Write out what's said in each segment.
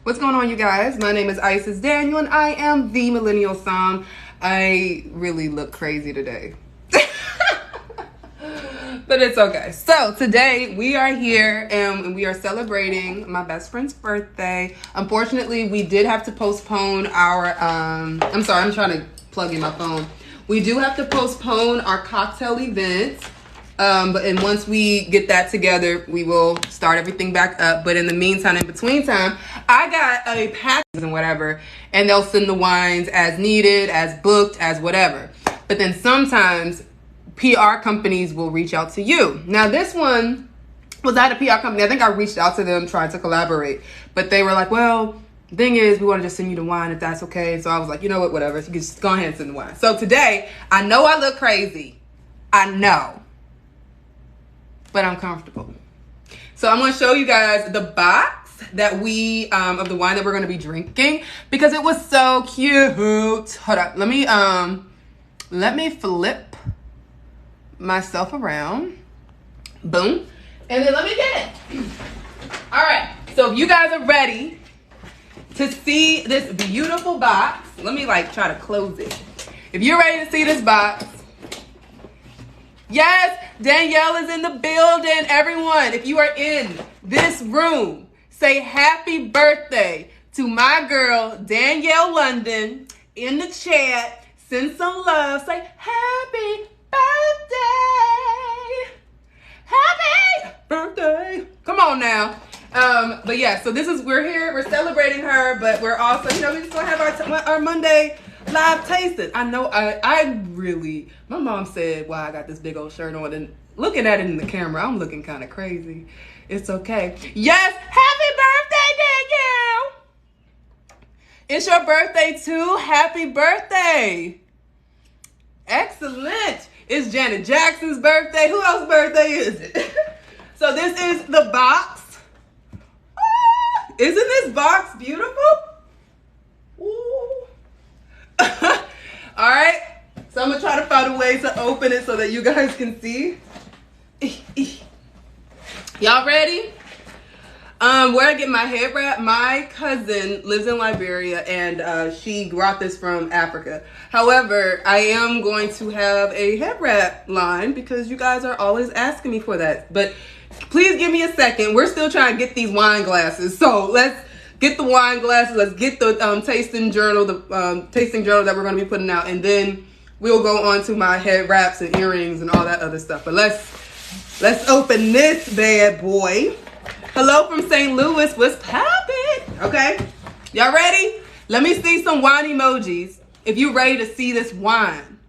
What's going on, you guys? My name is Isis Daniel, and I am the Millennial Somm. I really look crazy today. But it's okay. So today we are here and we are celebrating my best friend's birthday. Unfortunately, we did have to postpone our, I'm sorry, I'm trying to plug in my phone. We do have to postpone our cocktail event. And once we get that together, we will start everything back up. But in the meantime, in between time, I got a package and whatever, and they'll send the wines as needed, as booked, as whatever. But then sometimes PR companies will reach out to you. Now, this one was at a PR company. I think I reached out to them trying to collaborate, but they were like, well, the thing is, we want to just send you the wine if that's okay. So I was like, you know what, whatever. So you can just go ahead and send the wine. So today, I know I look crazy. I know. But I'm comfortable. So I'm going to show you guys the box that we, of the wine that we're going to be drinking because it was so cute. Hold up. Let me flip myself around. Boom. And then let me get it. All right. So if you guys are ready to see this beautiful box, let me try to close it. If you're ready to see this box, yes, Danielle is in the building. Everyone, if you are in this room, say happy birthday to my girl, Danielle London, in the chat. Send some love. Say happy birthday. Happy birthday. Come on now. But yeah, so we're here. We're celebrating her, but we're also, we just going to have our Monday live tasting. I know I really, my mom said, wow, I got this big old shirt on, and looking at it in the camera, I'm looking kind of crazy. It's okay. Yes, happy birthday, Danielle. It's your birthday too. Happy birthday. Excellent. It's Janet Jackson's birthday. Who else's birthday is it? So this is the box. Isn't this box beautiful? Ooh. All right, so I'm gonna try to find a way to open it so that you guys can see. Y'all ready? Where I get my head wrap, my cousin lives in Liberia and she brought this from Africa. However, I am going to have a head wrap line because you guys are always asking me for that. But please give me a second. We're still trying to get these wine glasses. So let's get the wine glasses. Let's get the tasting journal, tasting journal that we're going to be putting out, and then we'll go on to my head wraps and earrings and all that other stuff. But let's open this bad boy. Hello from St. Louis. What's poppin'? Okay, y'all ready? Let me see some wine emojis if you're ready to see this wine.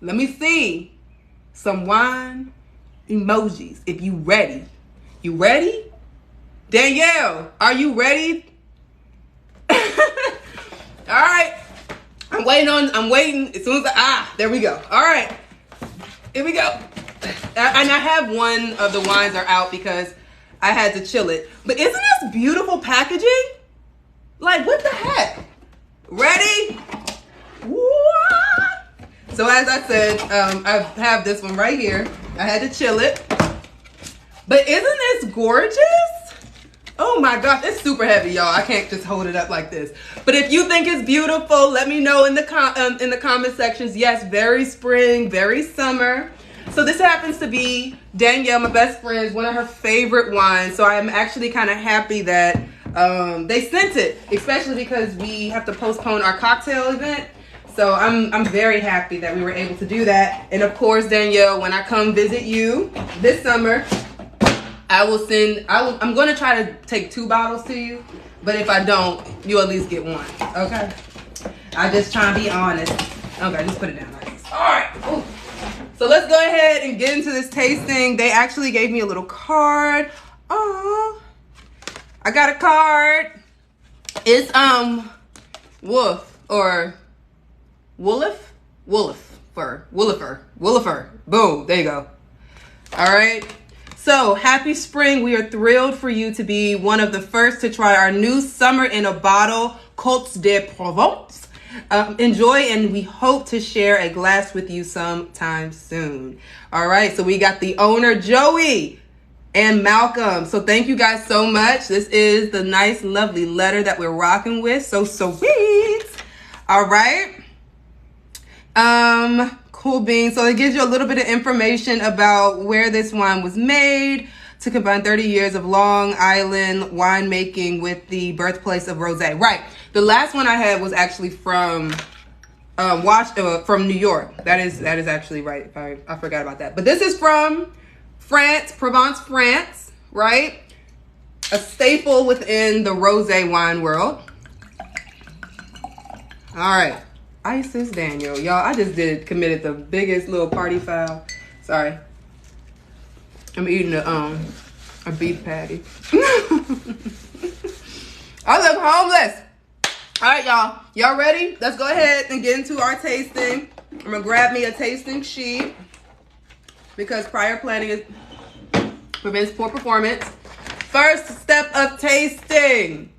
Let me see some wine emojis if you ready. You ready? Danielle, are you ready? All right. I'm waiting. As soon as there we go. All right. Here we go. And I have one of the wines are out because I had to chill it. But isn't this beautiful packaging? Like, what the heck? Ready? What? So as I said, I have this one right here. I had to chill it. But isn't this gorgeous? Oh my gosh, it's super heavy, y'all. I can't just hold it up like this. But if you think it's beautiful, let me know in the comment sections. Yes, very spring, very summer. So this happens to be Danielle, my best friend, one of her favorite wines. So I'm actually kind of happy that they sent it, especially because we have to postpone our cocktail event. So I'm very happy that we were able to do that. And of course, Danielle, when I come visit you this summer, I'm going to try to take 2 bottles to you, but if I don't, you at least get one, okay? I just try to be honest. Okay, just put it down like this. All right. Ooh. So let's go ahead and get into this tasting. They actually gave me a little card. Oh, I got a card. It's Wolf or Wollifer. Boom, there you go. All right. So, happy spring. We are thrilled for you to be one of the first to try our new summer in a bottle, Cótes de Provence. Enjoy, and we hope to share a glass with you sometime soon. All right, so we got the owner, Joey. and Malcolm. So thank you guys so much. This is the nice, lovely letter that we're rocking with. So sweet. All right. Cool beans. So it gives you a little bit of information about where this wine was made, to combine 30 years of Long Island winemaking with the birthplace of Rosé. Right. The last one I had was actually from from New York. That is actually right. I forgot about that. But this is from France, Provence, France, right? A staple within the rosé wine world. All right. Isis Daniel. Y'all, I just committed the biggest little party foul. Sorry. I'm eating a beef patty. I look homeless. All right, y'all. Y'all ready? Let's go ahead and get into our tasting. I'm going to grab me a tasting sheet because prior planning prevents poor performance. First step of tasting.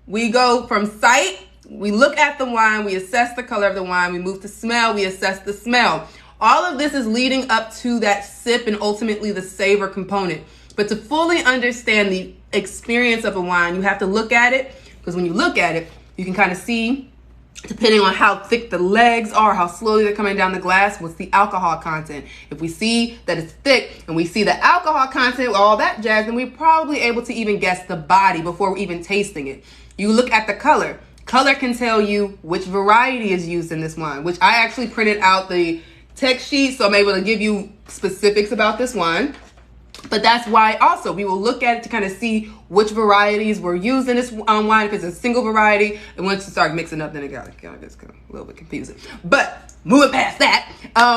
We go from sight. We look at the wine. We assess the color of the wine. We move to smell. We assess the smell. All of this is leading up to that sip and ultimately the savor component. But to fully understand the experience of a wine, you have to look at it, because when you look at it, you can kind of see, depending on how thick the legs are, how slowly they're coming down the glass, what's the alcohol content. If we see that it's thick and we see the alcohol content, all that jazz, then we're probably able to even guess the body before we're even tasting it. You look at the color. Color can tell you which variety is used in this wine, which I actually printed out the text sheet, so I'm able to give you specifics about this wine. But that's why also we will look at it to kind of see which varieties were used in this wine. If it's a single variety, and once you start mixing up, then it gets kind of a little bit confusing. But moving past that,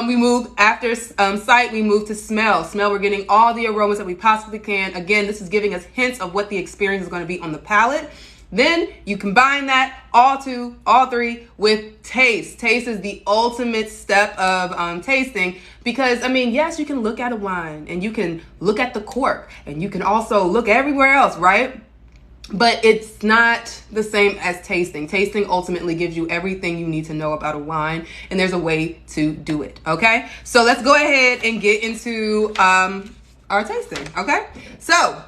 we move after sight, we move to smell. Smell, we're getting all the aromas that we possibly can. Again, this is giving us hints of what the experience is going to be on the palate. Then you combine that all three with taste. Taste is the ultimate step of tasting, because I mean, yes, you can look at a wine and you can look at the cork and you can also look everywhere else, right? But it's not the same as tasting. Tasting ultimately gives you everything you need to know about a wine, and there's a way to do it. Okay, so let's go ahead and get into our tasting. Okay, so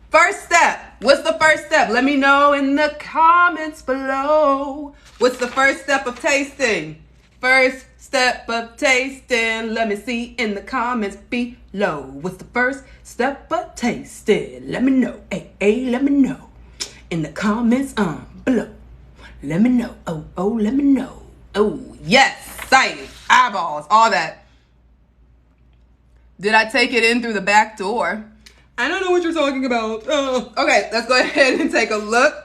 first step. What's the first step? Let me know in the comments below. What's the first step of tasting? First step of tasting. Let me see in the comments below. What's the first step of tasting? Let me know. Hey, let me know in the comments below. Let me know. Oh, let me know. Oh, yes. Sight, eyeballs, all that. Did I take it in through the back door? I don't know what you're talking about. Okay, let's go ahead and take a look.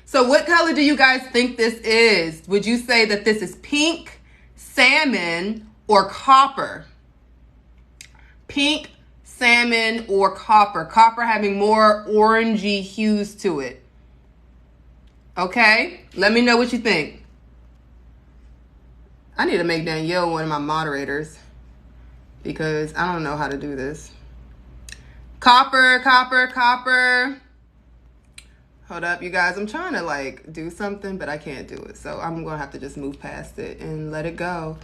So what color do you guys think this is? Would you say that this is pink, salmon, or copper? Pink, salmon, or copper. Copper having more orangey hues to it. Okay, let me know what you think. I need to make Danielle one of my moderators, because I don't know how to do this. Copper, copper, copper. Hold up, you guys. I'm trying to like do something, but I can't do it. So I'm going to have to just move past it and let it go.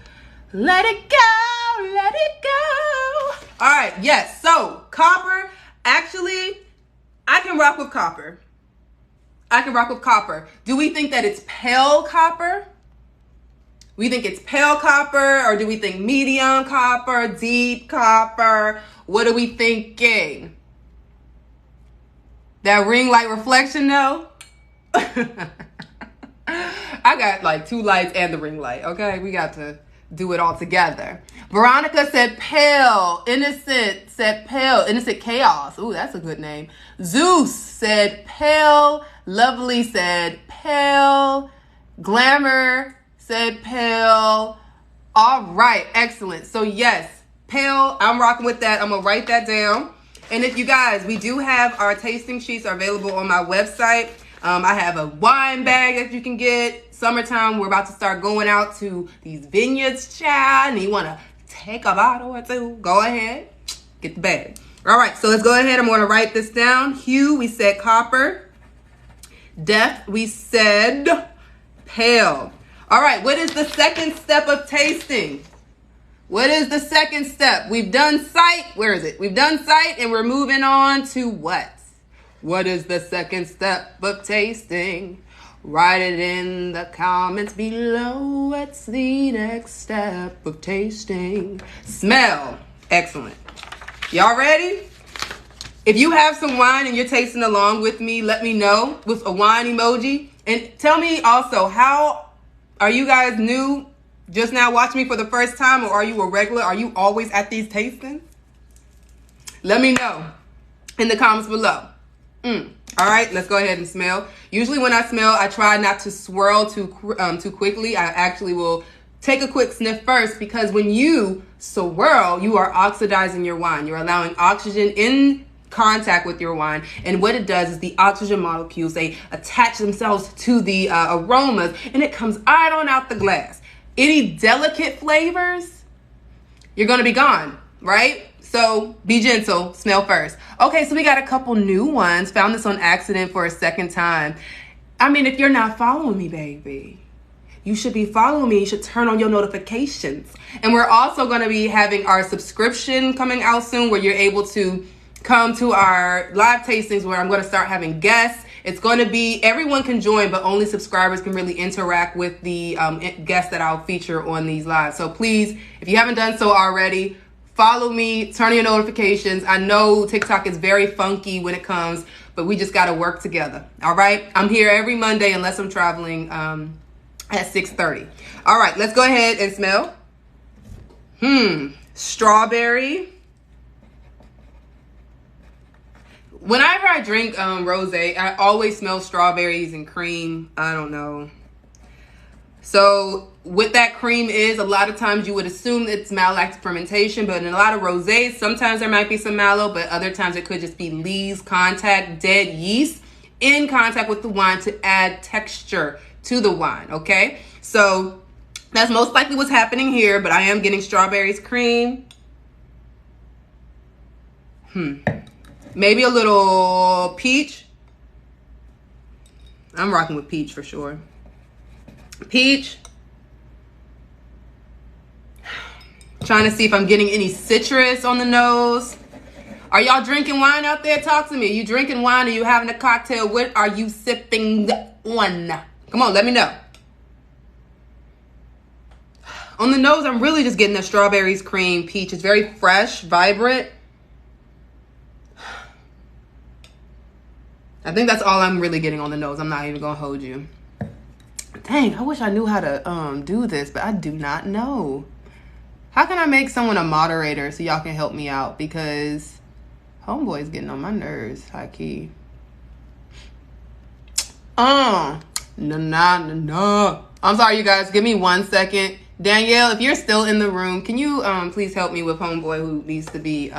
Let it go. Let it go. All right. Yes. So copper, actually, I can rock with copper. I can rock with copper. Do we think that it's pale copper? We think it's pale copper, or do we think medium copper, deep copper? What are we thinking? That ring light reflection though? I got like 2 lights and the ring light, okay? We got to do it all together. Veronica said pale. Innocent said pale. Innocent Chaos. Ooh, that's a good name. Zeus said pale. Lovely said pale. Glamour said pale. All right, excellent. So yes, pale, I'm rocking with that. I'm gonna write that down. And if you guys, we do have our tasting sheets are available on my website. I have a wine bag that you can get. Summertime, we're about to start going out to these vineyards, child, and you want to take a bottle or two, go ahead, get the bag. All right, so let's go ahead. I'm going to write this down. Hue, we said copper. Depth, we said pale. All right, what is the second step of tasting? What is the second step? We've done sight. Where is it? We've done sight and we're moving on to what? What is the second step of tasting? Write it in the comments below. What's the next step of tasting? Smell. Excellent. Y'all ready? If you have some wine and you're tasting along with me, let me know with a wine emoji. And tell me also, how are you guys new? Just now watching me for the first time, or are you a regular? Are you always at these tastings? Let me know in the comments below. All right, let's go ahead and smell. Usually when I smell, I try not to swirl too quickly. I actually will take a quick sniff first, because when you swirl, you are oxidizing your wine. You're allowing oxygen in contact with your wine, and what it does is the oxygen molecules, they attach themselves to the aromas, and it comes right on out the glass. Any delicate flavors, you're gonna be gone, right? So be gentle, smell first. Okay, so we got a couple new ones. Found this on accident for a second time. I mean, if you're not following me, baby, you should be following me. You should turn on your notifications. And we're also gonna be having our subscription coming out soon, where you're able to come to our live tastings, where I'm going to start having guests. It's going to be, everyone can join, but only subscribers can really interact with the guests that I'll feature on these lives. So please, if you haven't done so already, follow me, turn on your notifications. I know TikTok is very funky when it comes, but we just got to work together. All right. I'm here every Monday unless I'm traveling at 6:30. All right. Let's go ahead and smell. Strawberry. Whenever I drink rosé, I always smell strawberries and cream. I don't know. So what that cream is, a lot of times you would assume it's malolactic fermentation, but in a lot of rosés, sometimes there might be some mallow, but other times it could just be lees contact, dead yeast in contact with the wine to add texture to the wine, okay? So that's most likely what's happening here, but I am getting strawberries, cream. Maybe a little peach. I'm rocking with peach for sure. Peach. Trying to see if I'm getting any citrus on the nose. Are y'all drinking wine out there? Talk to me. You drinking wine? Are you having a cocktail? What are you sipping on? Come on, let me know. On the nose, I'm really just getting the strawberries, cream, peach. It's very fresh, vibrant. I think that's all I'm really getting on the nose. I'm not even gonna hold you. Dang, I wish I knew how to do this, but I do not know. How can I make someone a moderator so y'all can help me out? Because homeboy's getting on my nerves, high key. No. I'm sorry, you guys. Give me 1 second. Danielle, if you're still in the room, can you please help me with homeboy who needs to be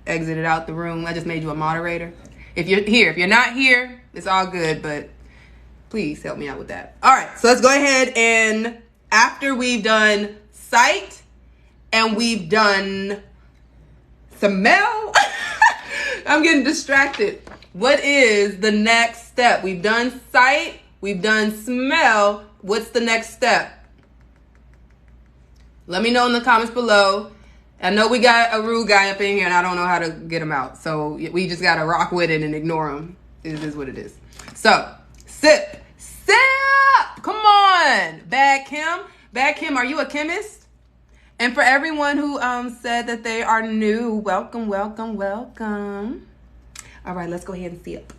exited out the room? I just made you a moderator. If you're here, if you're not here, it's all good, but please help me out with that. All right, so let's go ahead, and after we've done sight and we've done smell, I'm getting distracted. What is the next step? We've done sight, we've done smell. What's the next step? Let me know in the comments below. I know we got a rude guy up in here and I don't know how to get him out. So we just got to rock with it and ignore him. It is what it is. So sip. Come on. Bad Kim, are you a chemist? And for everyone who said that they are new, welcome. All right, let's go ahead and sip.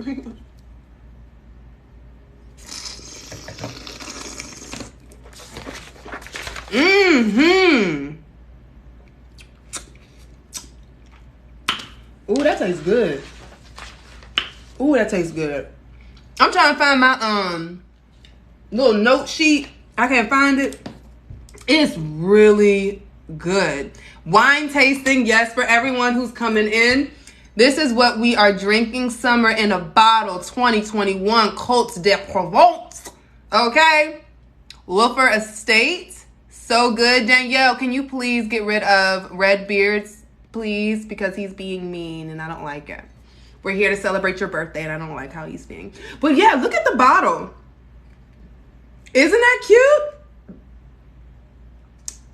Ooh, that tastes good. I'm trying to find my little note sheet. I can't find it. It's really good. Wine tasting, yes, for everyone who's coming in. This is what we are drinking. Summer in a Bottle 2021 Cótes de Provence. Okay? Woofer Estate. So good. Danielle, can you please get rid of Red Beards, please? Because he's being mean and I don't like it. We're here to celebrate your birthday and I don't like how he's being. But yeah, look at the bottle. Isn't that cute?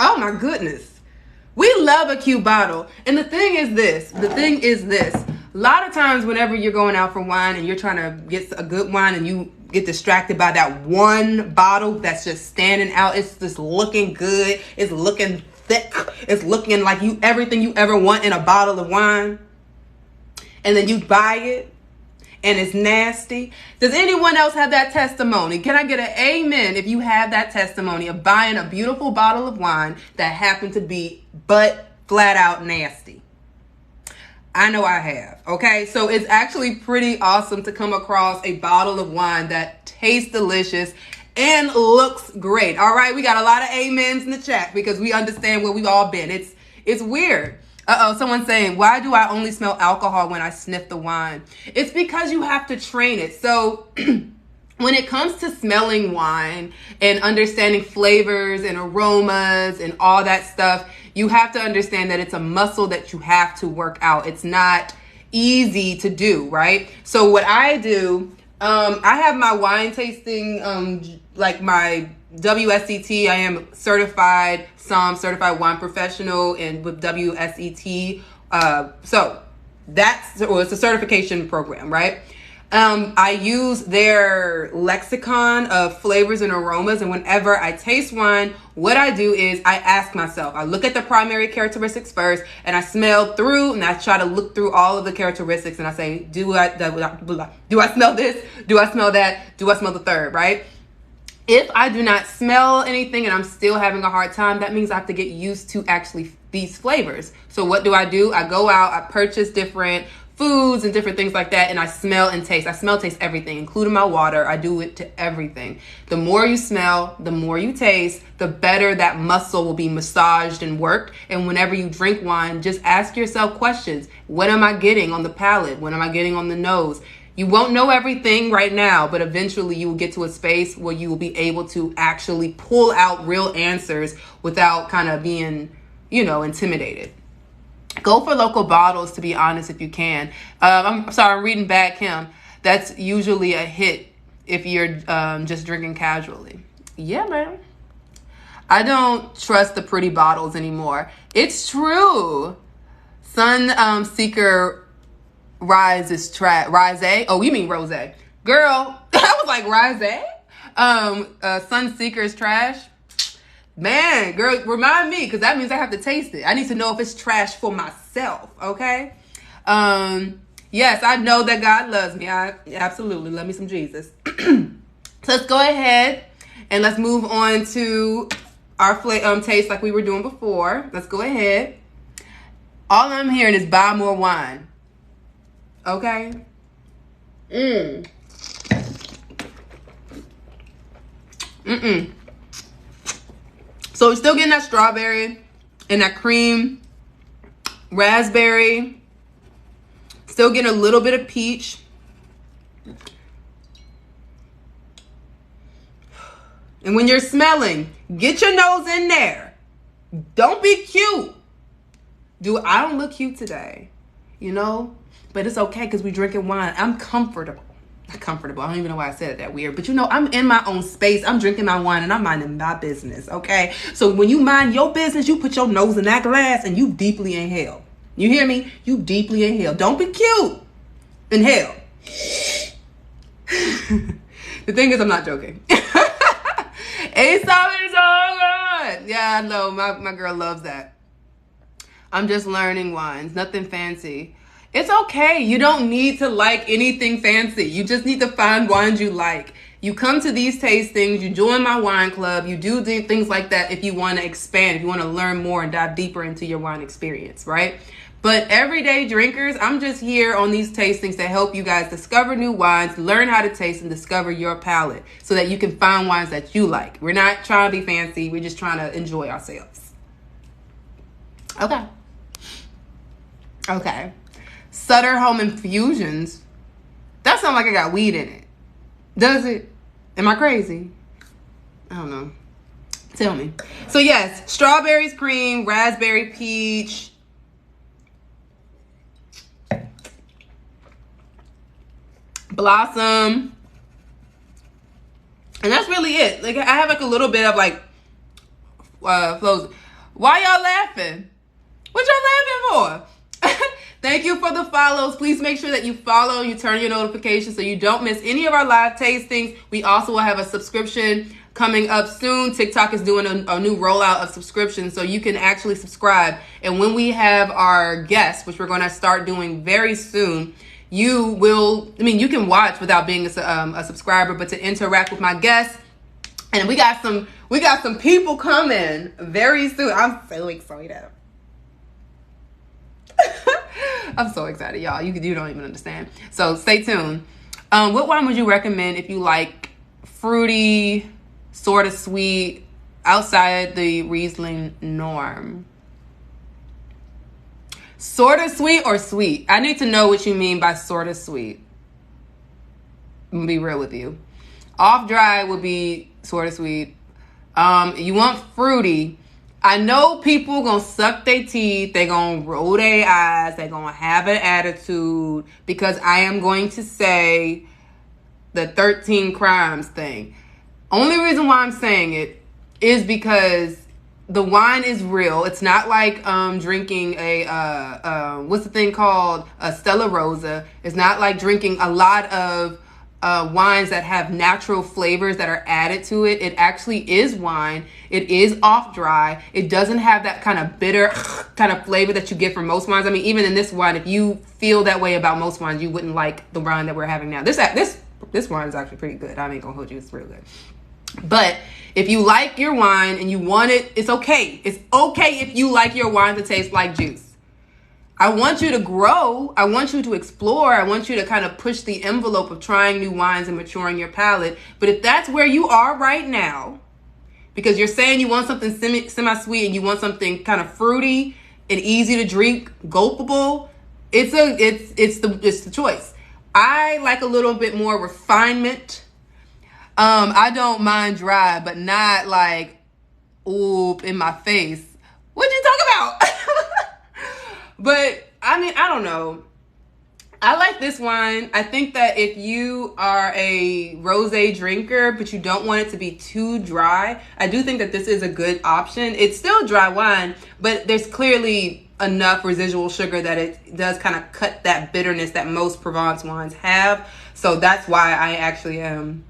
Oh my goodness. We love a cute bottle. And the thing is this. A lot of times whenever you're going out for wine and you're trying to get a good wine and you get distracted by that one bottle that's just standing out. It's just looking good. It's looking thick. It's looking like everything you ever want in a bottle of wine. And then you buy it and it's nasty. Does anyone else have that testimony? Can I get an amen if you have that testimony of buying a beautiful bottle of wine that happened to be but flat out nasty? I know I have. Okay, so it's actually pretty awesome to come across a bottle of wine that tastes delicious and looks great. All right, we got a lot of amens in the chat because we understand where we've all been. It's weird. Someone's saying, why do I only smell alcohol when I sniff the wine? It's because you have to train it. So when it comes to smelling wine and understanding flavors and aromas and all that stuff, you have to understand that it's a muscle that you have to work out. It's not easy to do, right? So what I do, I have my wine tasting, like my WSET. I am certified Somm, certified wine professional, and with WSET. So it's a certification program, right? I use their lexicon of flavors and aromas. And whenever I taste wine, what I do is I ask myself, I look at the primary characteristics first and I smell through and I try to look through all of the characteristics and I say, do I smell this? Do I smell that? Do I smell the third, right? If I do not smell anything and I'm still having a hard time, that means I have to get used to actually these flavors. So what do? I go out, I purchase different foods and different things like that, and I smell and taste. I smell, taste everything, including my water. I do it to everything. The more you smell, the more you taste, the better that muscle will be massaged and worked. And whenever you drink wine, just ask yourself questions. What am I getting on the palate? What am I getting on the nose? You won't know everything right now, but eventually you will get to a space where you will be able to actually pull out real answers without kind of being, intimidated. Go for local bottles, to be honest, if you can. I'm sorry, I'm reading back him. That's usually a hit if you're just drinking casually. Yeah, man. I don't trust the pretty bottles anymore. It's true. Sun Seeker Rosé. Oh, you mean Rosé. Girl, I was like, Rosé? Sun Seeker is trash. Man, girl, remind me, because that means I have to taste it. I need to know if it's trash for myself, okay? Yes, I know that God loves me. I absolutely love me some Jesus. So let's go ahead and let's move on to our taste like we were doing before. Let's go ahead. All I'm hearing is buy more wine. Okay? So we're still getting that strawberry and that cream, raspberry. Still getting a little bit of peach. And when you're smelling, get your nose in there. Don't be cute. I don't look cute today, but it's okay because we're drinking wine. I'm comfortable. Not comfortable. I don't even know why I said it that weird. But I'm in my own space. I'm drinking my wine and I'm minding my business, okay? So when you mind your business, you put your nose in that glass and you deeply inhale. You hear me? You deeply inhale. Don't be cute. Inhale. The thing is, I'm not joking. It's so good. Yeah, I know. My girl loves that. I'm just learning wines. Nothing fancy. It's okay. You don't need to like anything fancy. You just need to find wines you like. You come to these tastings, you join my wine club, you do things like that if you want to expand, if you want to learn more and dive deeper into your wine experience, right? But everyday drinkers, I'm just here on these tastings to help you guys discover new wines, learn how to taste and discover your palate so that you can find wines that you like. We're not trying to be fancy. We're just trying to enjoy ourselves. Okay. Sutter Home Infusions. That sounds like it got weed in it. Does it? Am I crazy? I don't know. Tell me. So yes, strawberries, cream, raspberry, peach. Blossom. And that's really it. Like I have like a little bit of like flows. Why y'all laughing? What y'all laughing for? Thank you for the follows. Please make sure that you follow, you turn your notifications so you don't miss any of our live tastings. We also will have a subscription coming up soon. TikTok is doing a new rollout of subscriptions so you can actually subscribe. And when we have our guests, which we're going to start doing very soon, you can watch without being a subscriber, but to interact with my guests. And we got some people coming very soon. I'm so excited. I'm so excited, y'all. You don't even understand. So stay tuned. What wine would you recommend if you like fruity, sort of sweet, outside the Riesling norm? Sort of sweet or sweet? I need to know what you mean by sort of sweet. I'm gonna be real with you. Off dry would be sort of sweet. You want fruity. I know people gonna suck their teeth, they gonna roll their eyes, they gonna have an attitude because I am going to say the 13 crimes thing. Only reason why I'm saying it is because the wine is real. It's not like drinking a what's the thing called, a Stella Rosa. It's not like drinking a lot of wines that have natural flavors that are added to it. It actually is wine. It is off dry. It doesn't have that kind of bitter kind of flavor that you get from most wines. I mean, even in this wine, if you feel that way about most wines, you wouldn't like the wine that we're having now. This wine is actually pretty good. I ain't gonna hold you. It's real good. But if you like your wine and you want it, it's okay. It's okay if you like your wine to taste like juice. I want you to grow. I want you to explore. I want you to kind of push the envelope of trying new wines and maturing your palate. But if that's where you are right now, because you're saying you want something semi-sweet and you want something kind of fruity and easy to drink, gulpable, it's the choice. I like a little bit more refinement. I don't mind dry, but not like, oop, in my face. What you talking about? But, I mean, I don't know. I like this wine. I think that if you are a rosé drinker, but you don't want it to be too dry, I do think that this is a good option. It's still dry wine, but there's clearly enough residual sugar that it does kind of cut that bitterness that most Provence wines have. So that's why I actually I'm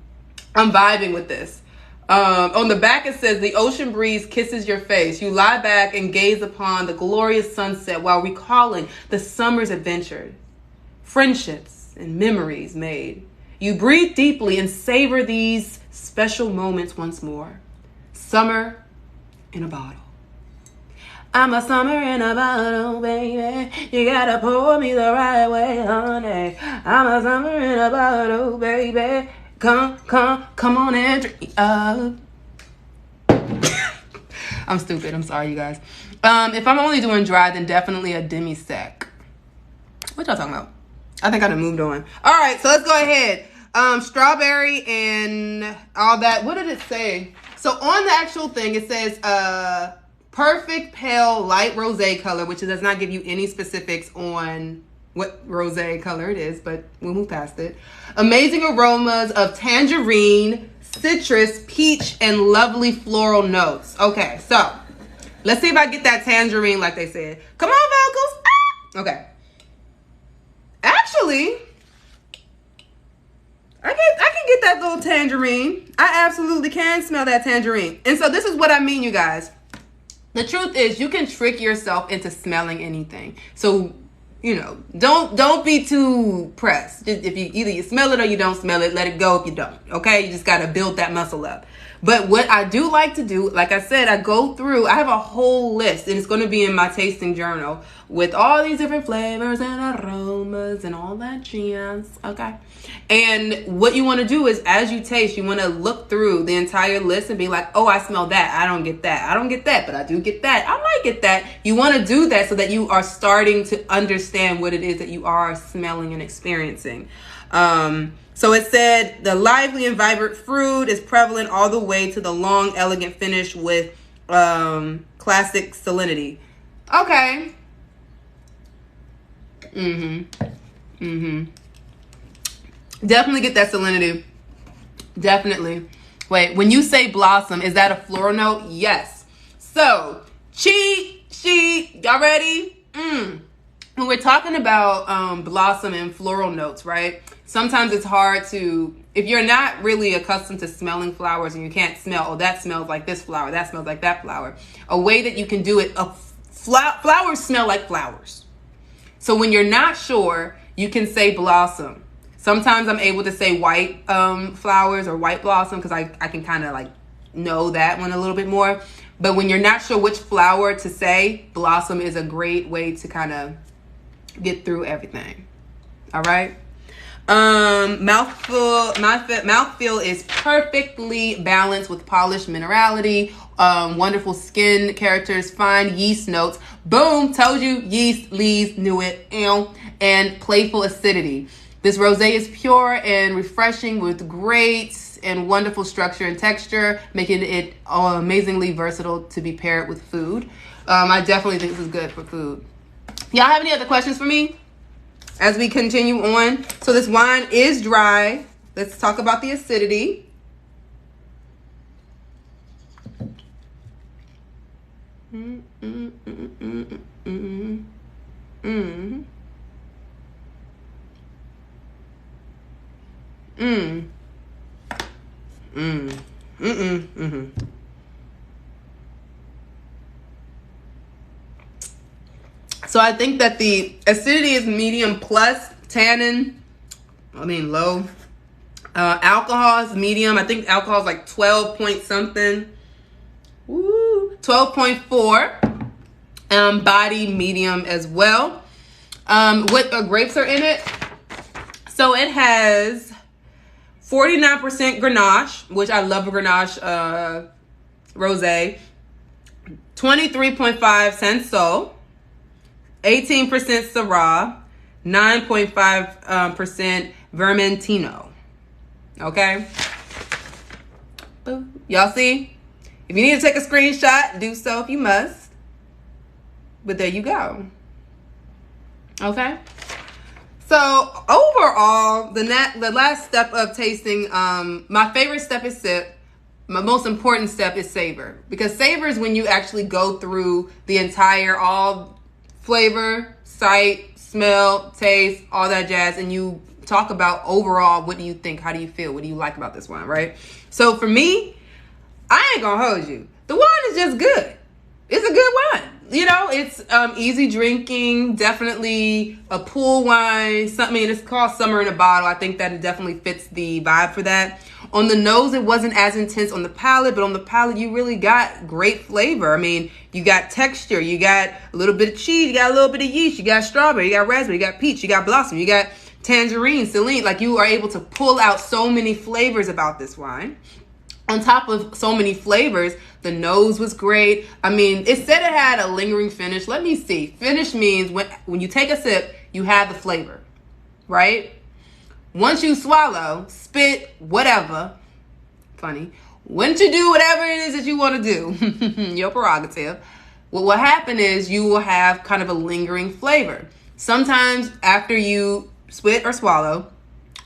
vibing with this. On the back it says, the ocean breeze kisses your face. You lie back and gaze upon the glorious sunset while recalling the summer's adventure, friendships and memories made. You breathe deeply and savor these special moments once more. Summer in a bottle. I'm a summer in a bottle, baby. You gotta pour me the right way, honey. I'm a summer in a bottle, baby. Come on and drink up. I'm stupid. I'm sorry, you guys. If I'm only doing dry, then definitely a demi-sec. What y'all talking about? I think I done moved on. All right, so let's go ahead. Strawberry and all that. What did it say? So on the actual thing, it says perfect pale light rosé color, which does not give you any specifics on what rosé color it is, but we'll move past it. Amazing aromas of tangerine, citrus, peach, and lovely floral notes. Okay, so let's see if I get that tangerine like they said. Come on, vocals. Ah! Okay. Actually, I can get that little tangerine. I absolutely can smell that tangerine. And so this is what I mean, you guys. The truth is, you can trick yourself into smelling anything. So, you know, don't be too pressed. Just if you smell it or you don't smell it, let it go if you don't. Okay? You just got to build that muscle up. But what I do like to do, like I said, I have a whole list, and it's going to be in my tasting journal with all these different flavors and aromas and all that jazz. Okay? And what you want to do is, as you taste, you want to look through the entire list and be like, oh, I smell that. I don't get that. I don't get that, but I do get that. I might get that. You want to do that so that you are starting to understand what it is that you are smelling and experiencing. So it said the lively and vibrant fruit is prevalent all the way to the long, elegant finish with classic salinity. Okay. Definitely get that salinity. Definitely. Wait, when you say blossom, is that a floral note? Yes. So cheat sheet. Y'all ready? When we're talking about blossom and floral notes, right? Sometimes it's hard to, if you're not really accustomed to smelling flowers and you can't smell, oh, that smells like this flower, that smells like that flower. A way that you can do it, flowers smell like flowers. So when you're not sure, you can say blossom. Sometimes I'm able to say white flowers or white blossom because I can kind of like know that one a little bit more. But when you're not sure which flower to say, blossom is a great way to kind of get through everything. All right. Mouthfeel is perfectly balanced with polished minerality, wonderful skin characters, fine yeast notes. Boom, told you, yeast, lees, knew it, and playful acidity. This rosé is pure and refreshing with great and wonderful structure and texture, making it amazingly versatile to be paired with food. I definitely think this is good for food. Y'all have any other questions for me as we continue on? So this wine is dry. Let's talk about the acidity. So I think that the acidity is medium plus, tannin, low. Alcohol is medium. I think alcohol is like 12 point something. 12.4. Body medium as well. What grapes are in it? So it has 49% Grenache, which I love a Grenache rosé. 23.5 Sansol. 18% Syrah, 9.5% Vermentino. Okay? Y'all see? If you need to take a screenshot, do so if you must. But there you go. Okay? So, overall, the last step of tasting, my favorite step is sip. My most important step is savor. Because savor is when you actually go through the entire, all flavor, sight, smell, taste, all that jazz, and you talk about overall, what do you think? How do you feel? What do you like about this wine, right? So for me, I ain't gonna hold you. The wine is just good. It's a good wine. You know, it's easy drinking, definitely a pool wine. It's called Summer in a Bottle. I think that it definitely fits the vibe for that. On the nose, it wasn't as intense on the palate, but on the palate, you really got great flavor. You got texture, you got a little bit of cheese, you got a little bit of yeast, you got strawberry, you got raspberry, you got peach, you got blossom, you got tangerine, celine. Like, you are able to pull out so many flavors about this wine. On top of so many flavors, the nose was great. It said it had a lingering finish. Let me see. Finish means when you take a sip, you have the flavor, right? Once you swallow, spit, whatever, funny, once you do whatever it is that you want to do, your prerogative, what will happen is you will have kind of a lingering flavor. Sometimes after you spit or swallow,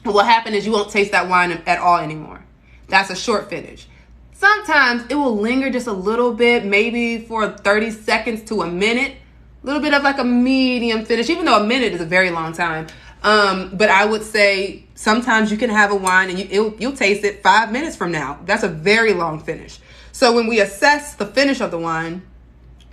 what will happen is you won't taste that wine at all anymore. That's a short finish. Sometimes it will linger just a little bit, maybe for 30 seconds to a minute. A little bit of like a medium finish, even though a minute is a very long time. But I would say sometimes you can have a wine and you'll taste it 5 minutes from now. That's a very long finish. So when we assess the finish of the wine,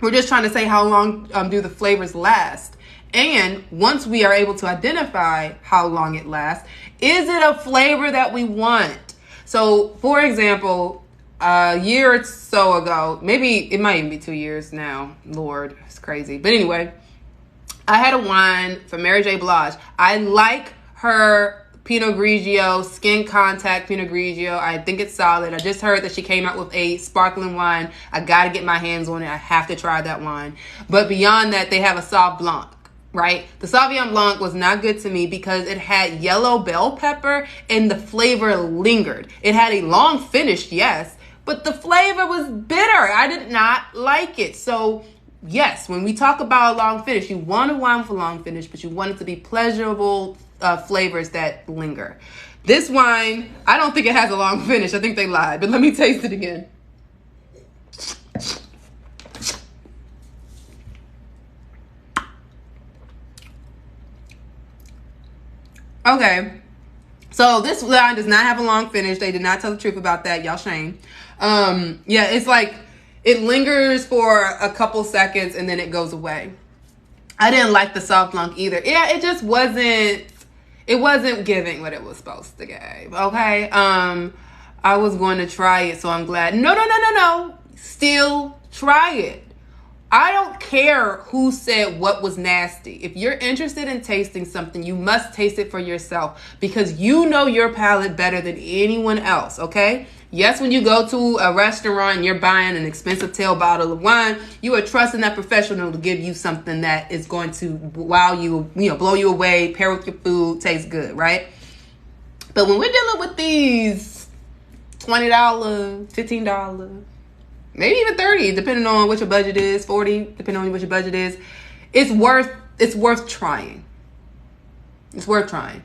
we're just trying to say how long do the flavors last. And once we are able to identify how long it lasts, is it a flavor that we want? So, for example, a year or so ago, maybe it might even be 2 years now. Lord, it's crazy. But anyway, I had a wine from Mary J. Blige. I like her Pinot Grigio, skin contact Pinot Grigio. I think it's solid. I just heard that she came out with a sparkling wine. I got to get my hands on it. I have to try that wine. But beyond that, they have a Sauv Blanc. Right? The Sauvignon Blanc was not good to me because it had yellow bell pepper and the flavor lingered. It had a long finish, yes, but the flavor was bitter. I did not like it. So, yes, when we talk about a long finish, you want a wine with a long finish, but you want it to be pleasurable flavors that linger. This wine, I don't think it has a long finish. I think they lied, but let me taste it again. Okay. So this wine does not have a long finish. They did not tell the truth about that. Y'all shame. Yeah, it's like it lingers for a couple seconds and then it goes away. I didn't like the Sauv Blanc either. Yeah, it just wasn't giving what it was supposed to give. Okay. I was going to try it, so I'm glad. No. Still try it. I don't care who said what was nasty. If you're interested in tasting something, you must taste it for yourself because you know your palate better than anyone else, okay? Yes, when you go to a restaurant and you're buying an expensive tail bottle of wine, you are trusting that professional to give you something that is going to wow you, blow you away, pair with your food, taste good, right? But when we're dealing with these $20, $15, maybe even $30, depending on what your budget is, $40, depending on what your budget is, it's worth trying. It's worth trying.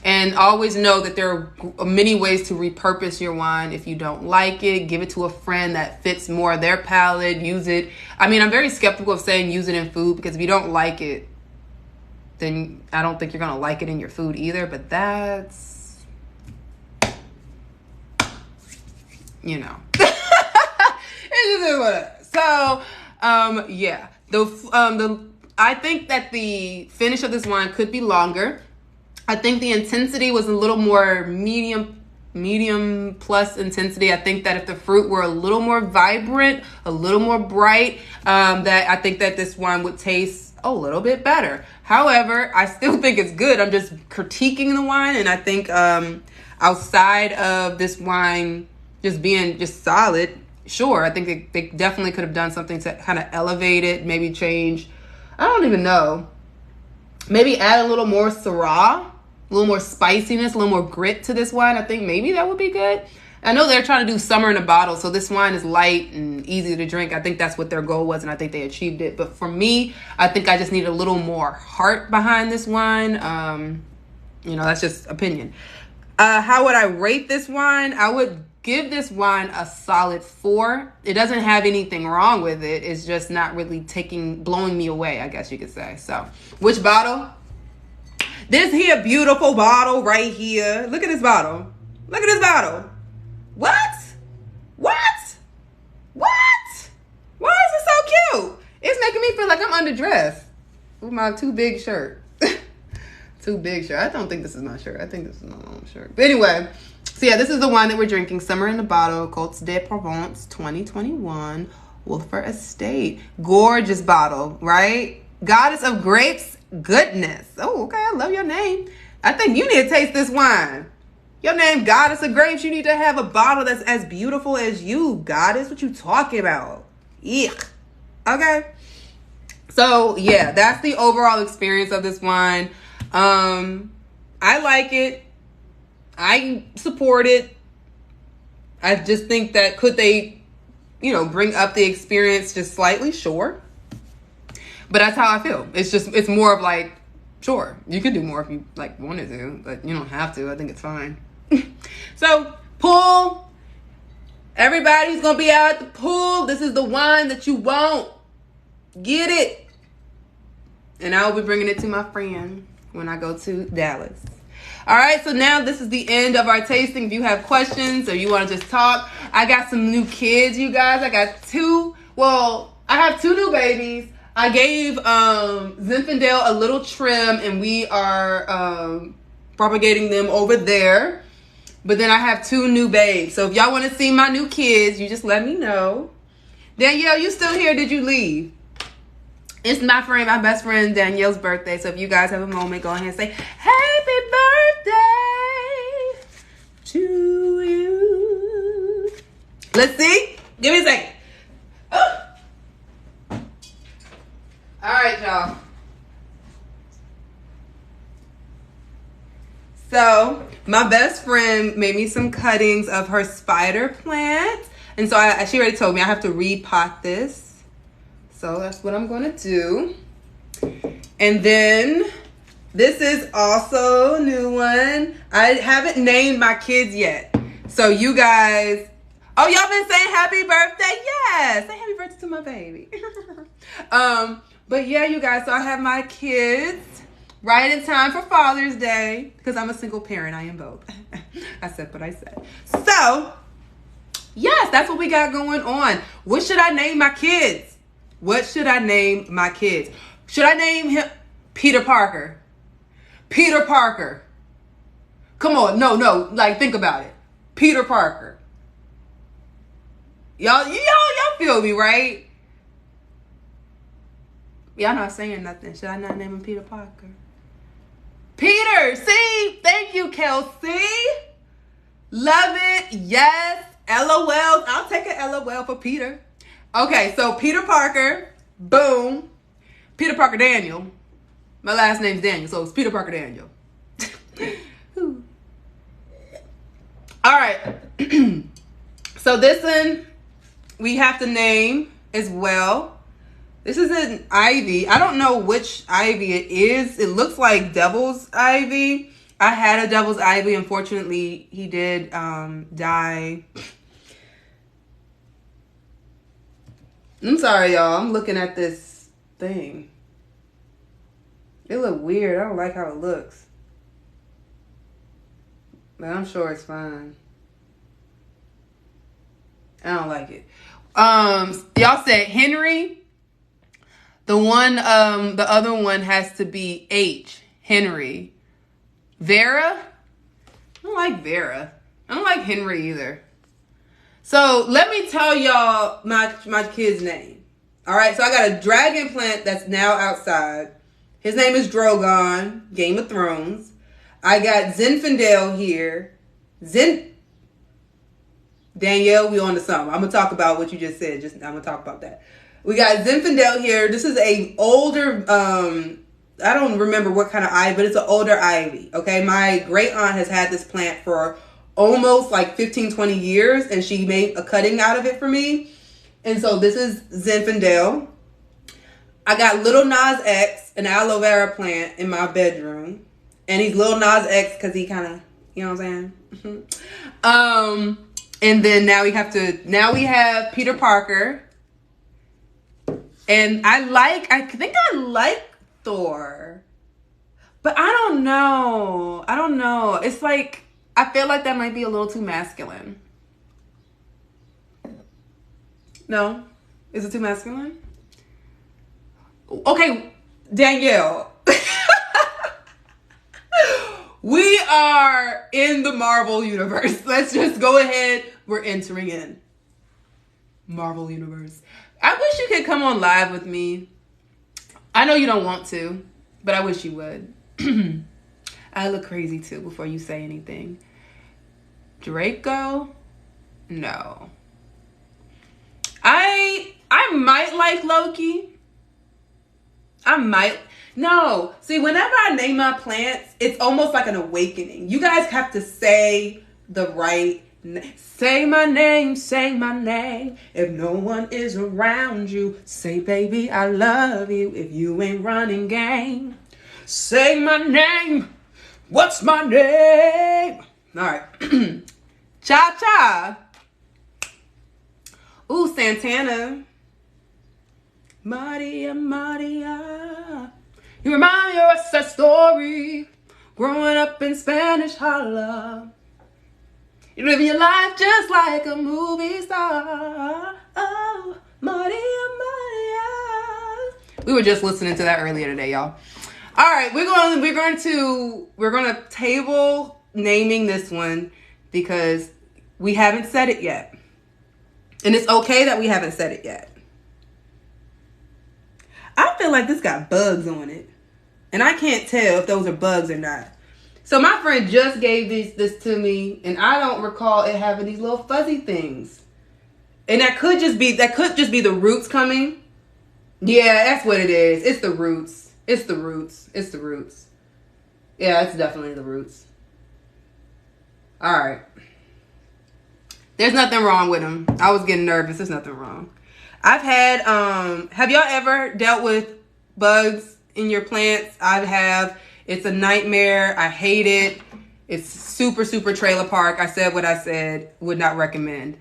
And always know that there are many ways to repurpose your wine. If you don't like it, give it to a friend that fits more of their palate. Use it. I mean, I'm very skeptical of saying use it in food because if you don't like it, then I don't think you're going to like it in your food either. But that's, It just is what it is. So, yeah. I think that the finish of this wine could be longer. I think the intensity was a little more medium plus intensity. I think that if the fruit were a little more vibrant, a little more bright, that I think that this wine would taste a little bit better. However, I still think it's good. I'm just critiquing the wine, and I think outside of this wine just being just solid, sure, I think they definitely could have done something to kind of elevate it, maybe change. I don't even know. Maybe add a little more Syrah. A little more spiciness, a little more grit to this wine. I think maybe that would be good. I know they're trying to do summer in a bottle, so this wine is light and easy to drink. I think that's what their goal was, and I think they achieved it. But for me, I think I just need a little more heart behind this wine. That's just opinion. How would I rate this wine? I would give this wine a solid 4. It doesn't have anything wrong with it. It's just not really blowing me away, I guess you could say. So, which bottle? This here beautiful bottle right here. Look at this bottle. Look at this bottle. What? Why is it so cute? It's making me feel like I'm underdressed with my too big shirt. Too big shirt. I don't think this is my shirt. I think this is my own shirt. But anyway, so yeah, this is the wine that we're drinking. Summer in the Bottle, Cótes de Provence 2021, Wolfer Estate. Gorgeous bottle, right? Goddess of Grapes. Goodness. Oh, okay. I love your name. I think you need to taste this wine. Your name, Goddess of Grapes. You need to have a bottle that's as beautiful as you, Goddess. What you talking about? Eek. Okay. So, yeah, that's the overall experience of this wine. I like it. I support it. I just think that could they, bring up the experience just slightly? Sure. But that's how I feel. It's more of like, sure, you could do more if you wanted to, but you don't have to. I think it's fine. So, pool. Everybody's going to be out at the pool. This is the wine that you want. Get it. And I will be bringing it to my friend when I go to Dallas. All right, so now this is the end of our tasting. If you have questions or you want to just talk, I got some new kids, you guys. I have 2 new babies. I gave Zinfandel a little trim, and we are propagating them over there. But then I have 2 new babes. So if y'all want to see my new kids, you just let me know. Danielle, you still here? Did you leave? It's my best friend Danielle's birthday. So if you guys have a moment, go ahead and say happy birthday to you. Let's see. Give me a second. Oh. All right, y'all. So my best friend made me some cuttings of her spider plant. And so she already told me I have to repot this. So that's what I'm going to do. And then this is also a new one. I haven't named my kids yet. So you guys, y'all been saying happy birthday? Yes. Say happy birthday to my baby. But yeah, you guys, so I have my kids. Right in time for Father's Day. Because I'm a single parent. I am both. I said what I said. So, yes, that's what we got going on. What should I name my kids? What should I name my kids? Should I name him Peter Parker? Peter Parker. Come on. No. Like, think about it. Peter Parker. Y'all feel me, right? Y'all not saying nothing. Should I not name him Peter Parker? Peter, see? Thank you, Kelsey. Love it. Yes. LOL. I'll take an LOL for Peter. Okay, so Peter Parker. Boom. Peter Parker Daniel. My last name's Daniel, so it's Peter Parker Daniel. All right. So this one we have to name as well. This is an ivy. I don't know which ivy it is. It looks like devil's ivy. I had a devil's ivy. Unfortunately, he did die. I'm sorry, y'all. I'm looking at this thing. It look weird. I don't like how it looks. But I'm sure it's fine. I don't like it. Y'all said Henry. The other one has to be H. Henry. Vera. I don't like Vera. I don't like Henry either. So let me tell y'all my kid's name. All right. So I got a dragon plant that's now outside. His name is Drogon, Game of Thrones. I got Zinfandel here. Danielle, we on to Somm. I'm going to talk about what you just said. I'm going to talk about that. We got Zinfandel here. This is a older, I don't remember what kind of ivy, but it's an older ivy. Okay. My great aunt has had this plant for almost like 15, 20 years, and she made a cutting out of it for me. And so this is Zinfandel. I got Little Nas X, an aloe vera plant in my bedroom. And he's Lil Nas X because he kind of, you know what I'm saying? And then now we have Peter Parker. And I think I like Thor. But I don't know. It's like, I feel like that might be a little too masculine. No? Is it too masculine? Okay, Danielle. We are in the Marvel universe. Let's just go ahead. We're entering in Marvel universe. I wish you could come on live with me. I know you don't want to, but I wish you would. I look crazy too before you say anything. Draco? No. I might like Loki. No. See, whenever I name my plants, it's almost like an awakening. You guys have to say the right name. Say my name, say my name. If no one is around you, say, baby, I love you. If you ain't running game, say my name. What's my name? All right. Cha-cha. Ooh, Santana. Maria, Maria. You remind me of a story. Growing up in Spanish Harlem. You're living your life just like a movie star. Oh, Maria, Maria. We were just listening to that earlier today, y'all. All right, we're gonna table naming this one because we haven't said it yet. And it's okay that we haven't said it yet. I feel like this got bugs on it. And I can't tell if those are bugs or not. So my friend just gave this to me, and I don't recall it having these little fuzzy things. And that could just be the roots coming. Yeah, that's what it is. It's the roots. It's the roots. It's the roots. Yeah, it's definitely the roots. All right. There's nothing wrong with them. I was getting nervous. There's nothing wrong. I've had, have y'all ever dealt with bugs in your plants? I have. It's a nightmare. I hate it. It's super, super trailer park. I said what I said. Would not recommend.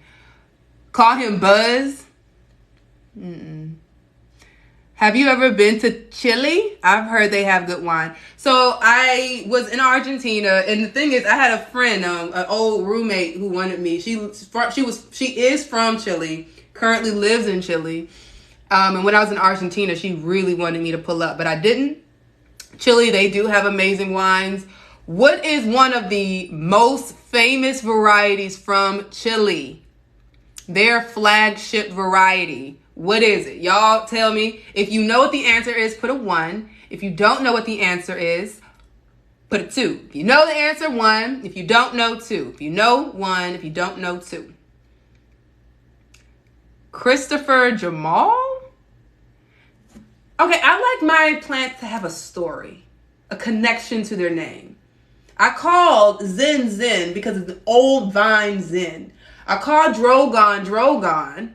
Call him Buzz. Have you ever been to Chile? I've heard they have good wine. So I was in Argentina, and the thing is, I had a friend, an old roommate who wanted me. She is from Chile, currently lives in Chile. And when I was in Argentina, she really wanted me to pull up, but I didn't. Chile, they do have amazing wines. What is one of the most famous varieties from Chile? Their flagship variety. What is it? Y'all tell me. If you know what the answer is, put a 1. If you don't know what the answer is, put a 2. If you know the answer, 1. If you don't know, 2. If you know, 1. If you don't know, 2. Christopher Jamal? Okay, I like my plants to have a story, a connection to their name. I called Zen Zen because it's an old vine Zen. I called Drogon Drogon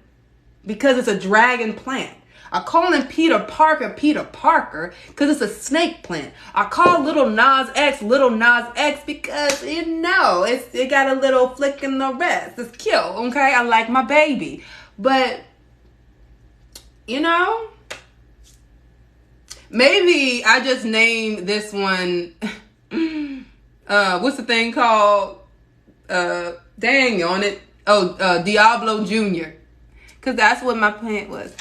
because it's a dragon plant. I call him Peter Parker because it's a snake plant. I call Little Nas X because, it got a little flick in the rest. It's cute, okay? I like my baby. But, maybe I just named this one, what's the thing called? Diablo Jr. Because that's what my plant was.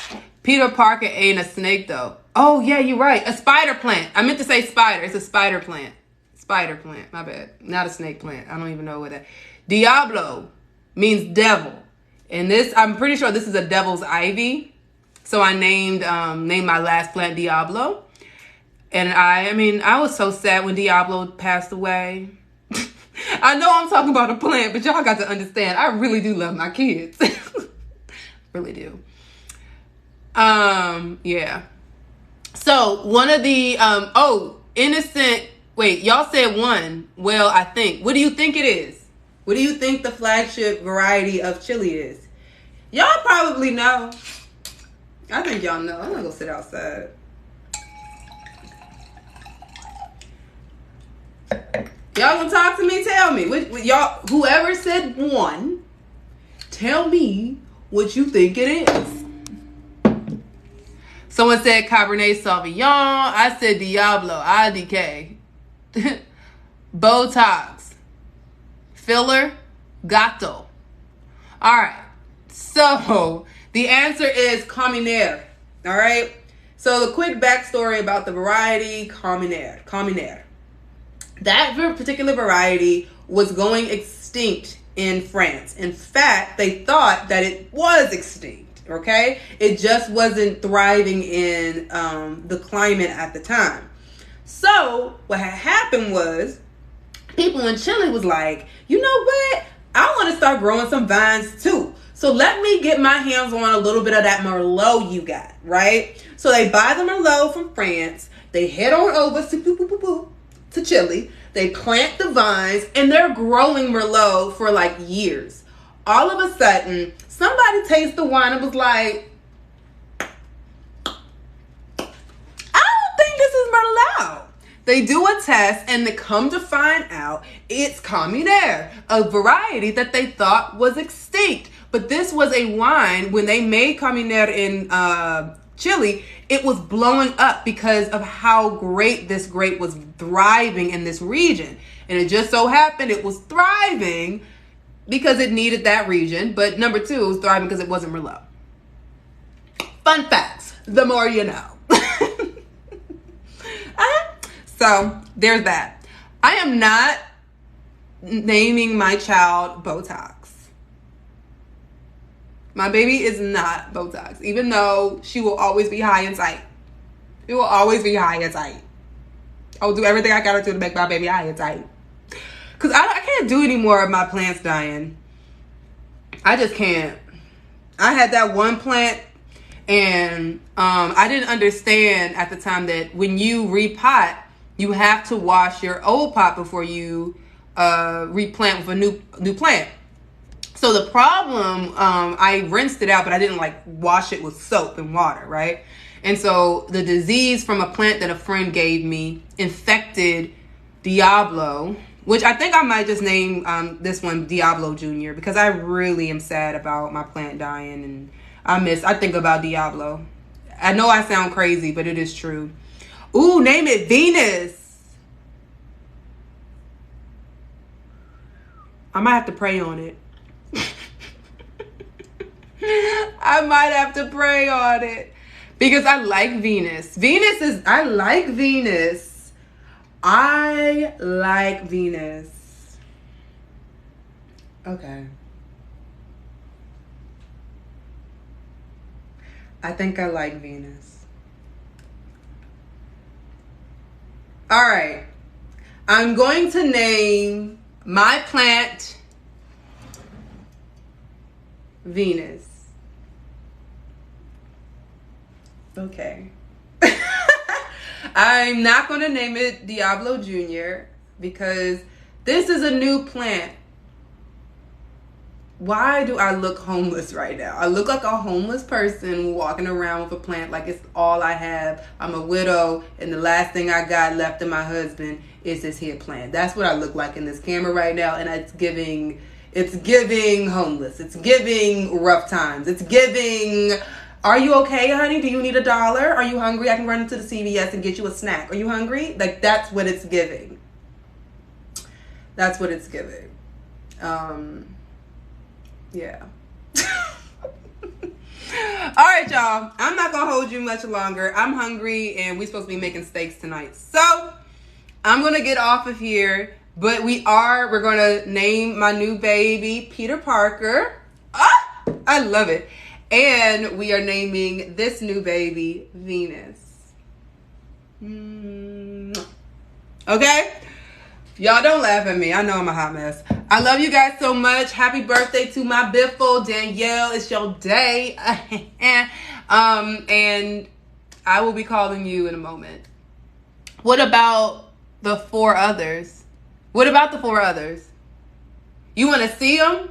Peter Parker ain't a snake, though. Oh, yeah, you're right. A spider plant. I meant to say spider. It's a spider plant. Spider plant. My bad. Not a snake plant. I don't even know what that. Diablo means devil. And this, I'm pretty sure this is a devil's ivy. So I named my last plant Diablo. And I was so sad when Diablo passed away. I know I'm talking about a plant, but y'all got to understand, I really do love my kids. Really do. Yeah. So one of the, innocent, wait, y'all said 1. Well, I think. What do you think it is? What do you think the flagship variety of Chile is? Y'all probably know. I think y'all know. I'm gonna go sit outside. Y'all gonna talk to me? Tell me. Y'all, whoever said 1, tell me what you think it is. Someone said Cabernet Sauvignon. I said Diablo. IDK. Botox. Filler. Gato. All right. So the answer is Communaire. All right. So the quick backstory about the variety Communaire. That particular variety was going extinct in France. In fact, they thought that it was extinct, okay? It just wasn't thriving in the climate at the time. So what had happened was people in Chile was like, you know what? I want to start growing some vines too. So let me get my hands on a little bit of that Merlot you got, right? So they buy the Merlot from France. They head on over to Chile. They plant the vines and they're growing Merlot for like years. All of a sudden, somebody tastes the wine and was like, I don't think this is Merlot. They do a test and they come to find out it's Communaire, a variety that they thought was extinct. But this was a wine, when they made Communaire in Chile, it was blowing up because of how great this grape was thriving in this region. And it just so happened it was thriving because it needed that region. But number 2, it was thriving because it wasn't Merlot. Fun facts. The more you know. So there's that. I am not naming my child Botox. My baby is not Botox, even though she will always be high and tight. It will always be high and tight. I will do everything I gotta do to make my baby high and tight. Because I can't do any more of my plants dying. I just can't. I had that one plant, and I didn't understand at the time that when you repot, you have to wash your old pot before you replant with a new plant. So the problem, I rinsed it out, but I didn't wash it with soap and water, right? And so the disease from a plant that a friend gave me infected Diablo, which I think I might just name this one Diablo Jr. because I really am sad about my plant dying, and I think about Diablo I know I sound crazy, but it is true. Ooh, name it Venus. I might have to pray on it. I might have to pray on it. Because I like Venus. I like Venus. I like Venus. Okay. I think I like Venus. All right. I'm going to name my plant Venus. Okay. I'm not going to name it Diablo Jr. because this is a new plant. Why do I look homeless right now? I look like a homeless person walking around with a plant like it's all I have. I'm a widow, and the last thing I got left of my husband is this here plant. That's what I look like in this camera right now, and it's giving homeless. It's giving rough times. It's giving, are you okay, honey? Do you need $1? Are you hungry? I can run into the CVS and get you a snack. Are you hungry? Like, that's what it's giving. That's what it's giving. Yeah. All right, y'all. I'm not going to hold you much longer. I'm hungry, and we're supposed to be making steaks tonight. So, I'm going to get off of here. But we're going to name my new baby Peter Parker. Ah, I love it. And we are naming this new baby Venus. Okay? Y'all don't laugh at me. I know I'm a hot mess. I love you guys so much. Happy birthday to my biffle, Danielle. It's your day. And I will be calling you in a moment. What about the 4 others? What about the 4 others? You want to see them?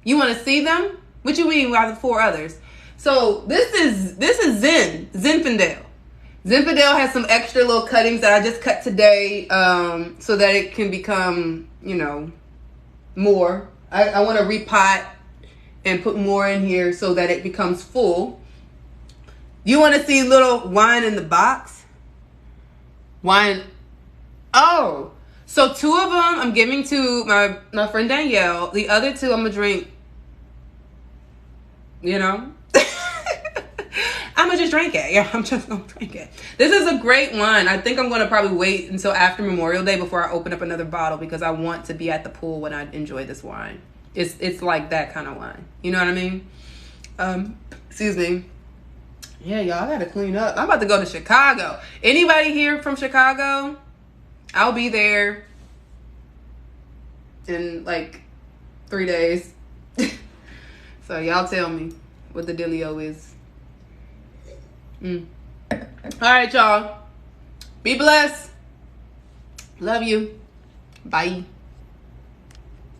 You want to see them? What you mean by the 4 others? So this is Zinfandel. Zinfandel has some extra little cuttings that I just cut today so that it can become, more. I want to repot and put more in here so that it becomes full. You want to see little wine in the box? Wine. Oh, so 2 of them I'm giving to my friend Danielle. The other 2 I'm going to drink, I'm going to just drink it. Yeah, I'm just going to drink it. This is a great wine. I think I'm going to probably wait until after Memorial Day before I open up another bottle because I want to be at the pool when I enjoy this wine. It's like that kind of wine. You know what I mean? Excuse me. Yeah, y'all, I got to clean up. I'm about to go to Chicago. Anybody here from Chicago? I'll be there in like 3 days. So y'all tell me what the dealio is. All right, y'all. Be blessed. Love you. Bye.